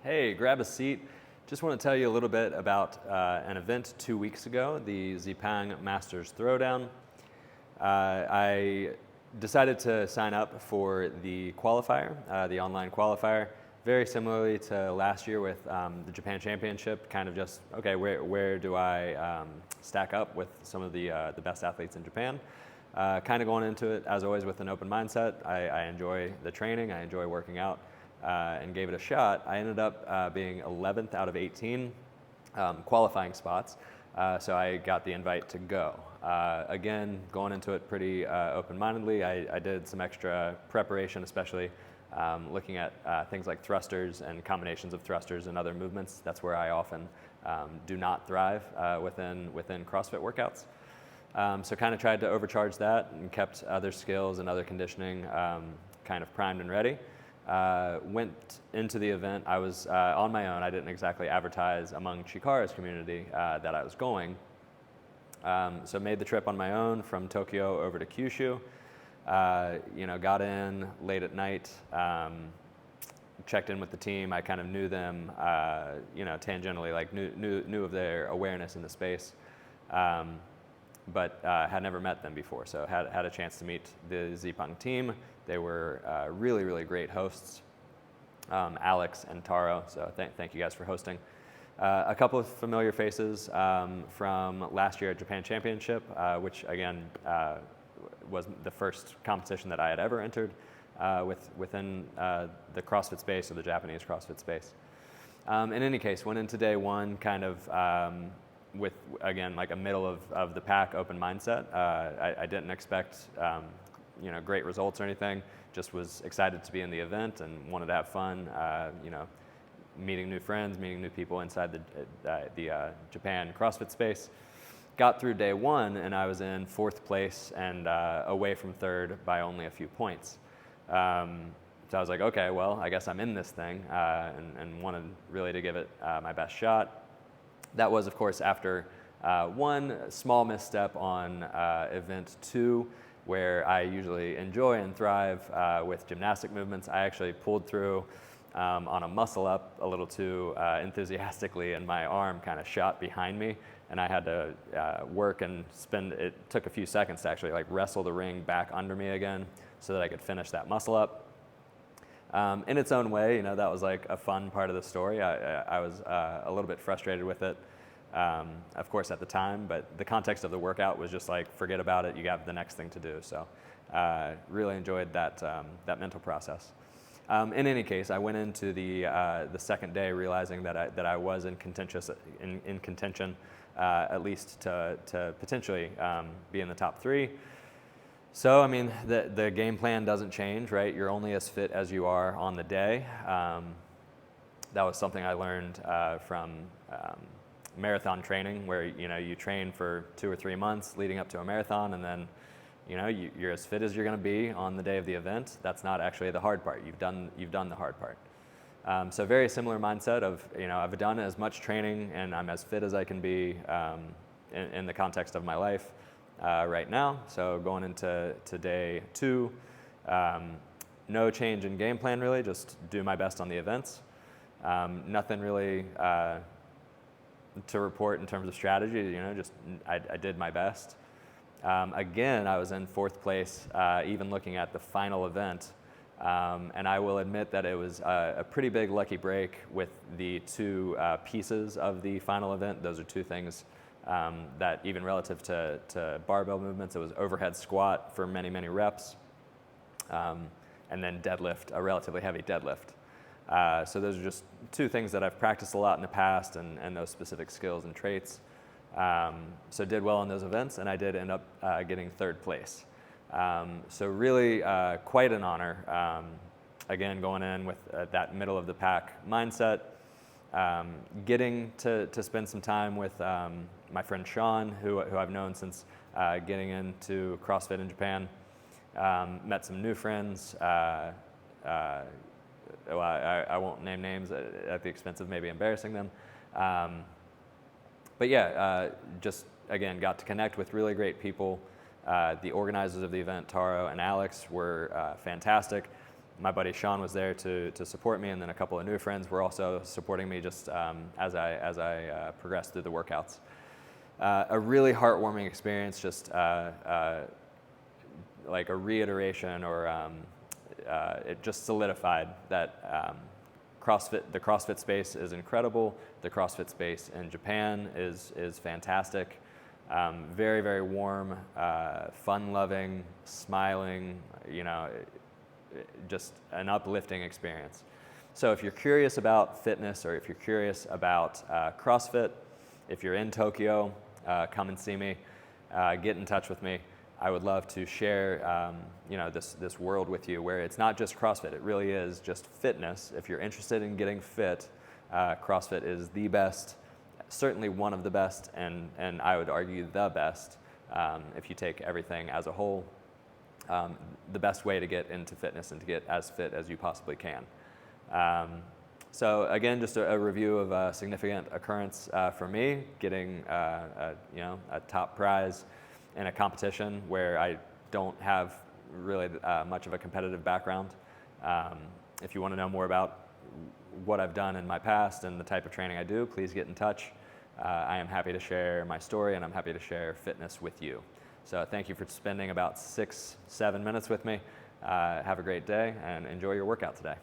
Hey, grab a seat. Just want to tell you a little bit about an event 2 weeks ago, the Zipang Masters Throwdown. I decided to sign up for the qualifier, the online qualifier, very similarly to last year with the Japan Championship, kind of just, okay, where do I stack up with some of the best athletes in Japan? Kind of going into it, as always, with an open mindset. I enjoy the training, I enjoy working out. And gave it a shot. I ended up being 11th out of 18 qualifying spots, so I got the invite to go. Again, going into it pretty open-mindedly. I did some extra preparation, especially looking at things like thrusters and combinations of thrusters and other movements. That's where I often do not thrive within CrossFit workouts. So kind of tried to overcharge that and kept other skills and other conditioning kind of primed and ready. Went into the event. I was on my own. I didn't exactly advertise among Chikara's community that I was going. So made the trip on my own from Tokyo over to Kyushu. Got in late at night, checked in with the team. I kind of knew them, tangentially, like knew of their awareness in the space, but had never met them before. So had a chance to meet the Zipang team. They were really, really great hosts, Alex and Taro, so thank you guys for hosting. A couple of familiar faces from last year at Japan Championship, which again was the first competition that I had ever entered within the CrossFit space, or the Japanese CrossFit space. In any case, went into day one kind of with, again, like a middle of the pack open mindset. I didn't expect great results or anything, just was excited to be in the event and wanted to have fun, meeting new friends, meeting new people inside the Japan CrossFit space. Got through day one and I was in 4th place and away from 3rd by only a few points. So I was like, okay, well, I guess I'm in this thing, and wanted really to give it my best shot. That was, of course, after one small misstep on event 2, where I usually enjoy and thrive with gymnastic movements. I actually pulled through on a muscle up a little too enthusiastically, and my arm kind of shot behind me, and I had to work and it took a few seconds to actually like wrestle the ring back under me again so that I could finish that muscle up. In its own way, that was like a fun part of the story. I was a little bit frustrated with it, of course, at the time, but the context of the workout was just like, forget about it, you have the next thing to do. So really enjoyed that mental process. In any case, I went into the second day realizing that I was in contention, at least to potentially be in the top 3. So, I mean, the game plan doesn't change, right? You're only as fit as you are on the day. That was something I learned from marathon training, where you train for 2 or 3 months leading up to a marathon, and then you're as fit as you're going to be on the day of the event. That's not actually the hard part. You've done the hard part. So very similar mindset of I've done as much training and I'm as fit as I can be in the context of my life right now. So going into day 2, no change in game plan really, just do my best on the events. Nothing really to report in terms of strategy, just I did my best. Again, I was in 4th place, even looking at the final event. And I will admit that it was a pretty big lucky break with the 2 pieces of the final event. Those are 2 things that, even relative to barbell movements, it was overhead squat for many, many reps, and then deadlift, a relatively heavy deadlift. So those are just 2 things that I've practiced a lot in the past, and those specific skills and traits. So did well in those events, and I did end up getting 3rd place. So really quite an honor. Again, going in with that middle of the pack mindset, getting to spend some time with my friend Sean, who I've known since getting into CrossFit in Japan. Met some new friends. I won't name names at the expense of maybe embarrassing them. But yeah, just again got to connect with really great people. The organizers of the event, Taro and Alex, were fantastic. My buddy Sean was there to support me, and then a couple of new friends were also supporting me just as I progressed through the workouts. A really heartwarming experience, just like a reiteration, or it just solidified that the CrossFit space is incredible. The CrossFit space in Japan is fantastic. Very, very warm, fun-loving, smiling, just an uplifting experience. So if you're curious about fitness, or if you're curious about CrossFit, if you're in Tokyo, come and see me, get in touch with me. I would love to share this world with you, where it's not just CrossFit, it really is just fitness. If you're interested in getting fit, CrossFit is the best, certainly one of the best, and I would argue the best, if you take everything as a whole, the best way to get into fitness and to get as fit as you possibly can. So again, just a review of a significant occurrence for me, getting a top prize in a competition where I don't have really much of a competitive background. If you want to know more about what I've done in my past and the type of training I do, please get in touch. I am happy to share my story, and I'm happy to share fitness with you. So thank you for spending about 6-7 minutes with me. Have a great day and enjoy your workout today.